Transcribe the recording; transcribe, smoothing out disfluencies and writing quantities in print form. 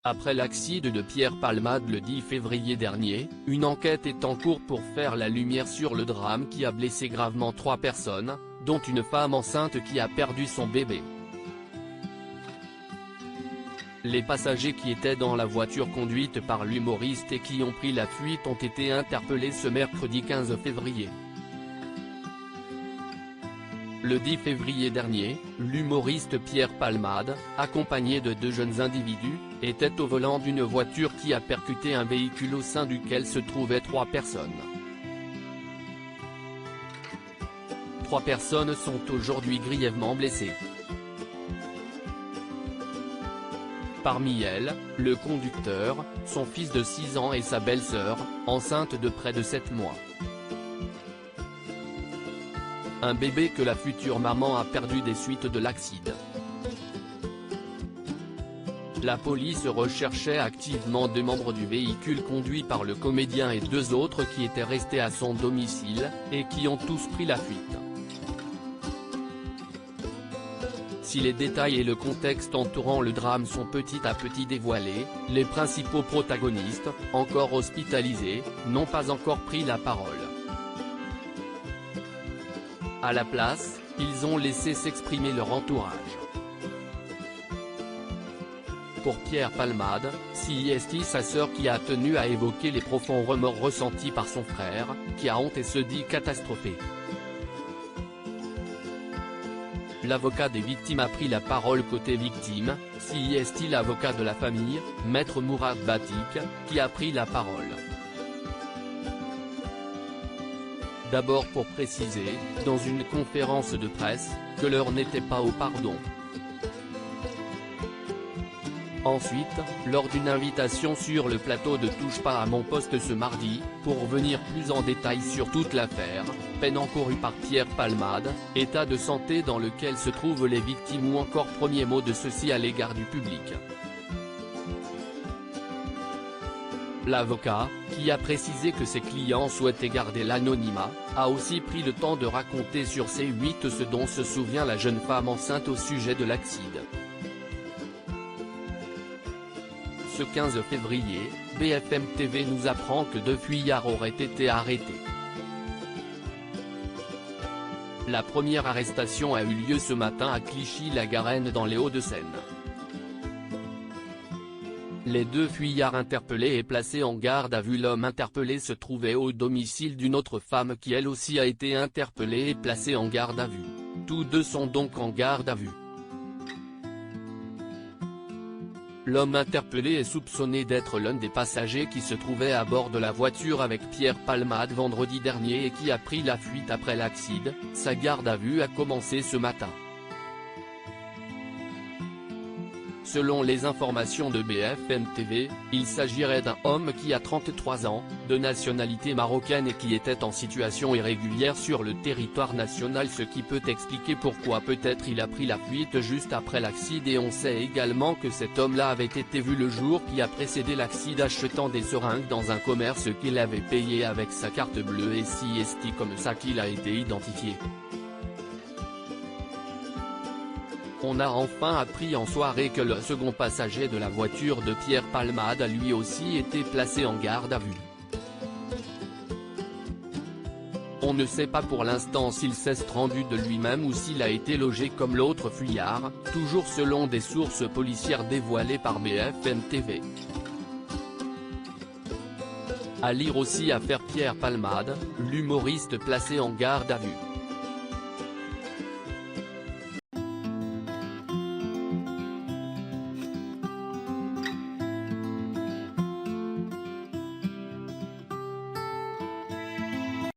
Après l'accident de Pierre Palmade le 10 février dernier, une enquête est en cours pour faire la lumière sur le drame qui a blessé gravement 3 personnes, dont une femme enceinte qui a perdu son bébé. Les passagers qui étaient dans la voiture conduite par l'humoriste et qui ont pris la fuite ont été interpellés ce mercredi 15 février. Le 10 février dernier, l'humoriste Pierre Palmade, accompagné de 2 jeunes individus, était au volant d'une voiture qui a percuté un véhicule au sein duquel se trouvaient 3 personnes. 3 personnes sont aujourd'hui grièvement blessées. Parmi elles, le conducteur, son fils de 6 ans et sa belle-sœur, enceinte de près de 7 mois. Un bébé que la future maman a perdu des suites de l'accident. La police recherchait activement 2 membres du véhicule conduit par le comédien et 2 autres qui étaient restés à son domicile, et qui ont tous pris la fuite. Si les détails et le contexte entourant le drame sont petit à petit dévoilés, les principaux protagonistes, encore hospitalisés, n'ont pas encore pris la parole. À la place, ils ont laissé s'exprimer leur entourage. Pour Pierre Palmade, c'est sa sœur qui a tenu à évoquer les profonds remords ressentis par son frère, qui a honte et se dit catastrophé. L'avocat des victimes a pris la parole côté victime, c'est l'avocat de la famille, Maître Mourad Batik, qui a pris la parole. D'abord pour préciser, dans une conférence de presse, que l'heure n'était pas au pardon. Ensuite, lors d'une invitation sur le plateau de Touche pas à mon poste ce mardi, pour revenir plus en détail sur toute l'affaire, peine encourue par Pierre Palmade, état de santé dans lequel se trouvent les victimes ou encore premier mot de ceci à l'égard du public. L'avocat, qui a précisé que ses clients souhaitaient garder l'anonymat, a aussi pris le temps de raconter sur C8 ce dont se souvient la jeune femme enceinte au sujet de l'accident. Ce 15 février, BFM TV nous apprend que 2 fuyards auraient été arrêtés. La première arrestation a eu lieu ce matin à Clichy-la-Garenne dans les Hauts-de-Seine. Les 2 fuyards interpellés et placés en garde à vue. L'homme interpellé se trouvait au domicile d'une autre femme qui elle aussi a été interpellée et placée en garde à vue. Tous 2 sont donc en garde à vue. L'homme interpellé est soupçonné d'être l'un des passagers qui se trouvait à bord de la voiture avec Pierre Palmade vendredi dernier et qui a pris la fuite après l'accident. Sa garde à vue a commencé ce matin. Selon les informations de BFM TV, il s'agirait d'un homme qui a 33 ans, de nationalité marocaine et qui était en situation irrégulière sur le territoire national, ce qui peut expliquer pourquoi peut-être il a pris la fuite juste après l'accident. Et on sait également que cet homme-là avait été vu le jour qui a précédé l'accident achetant des seringues dans un commerce qu'il avait payé avec sa carte bleue et c'est comme ça qu'il a été identifié. On a enfin appris en soirée que le second passager de la voiture de Pierre Palmade a lui aussi été placé en garde à vue. On ne sait pas pour l'instant s'il s'est rendu de lui-même ou s'il a été logé comme l'autre fuyard, toujours selon des sources policières dévoilées par BFM TV. À lire aussi affaire Pierre Palmade, l'humoriste placé en garde à vue.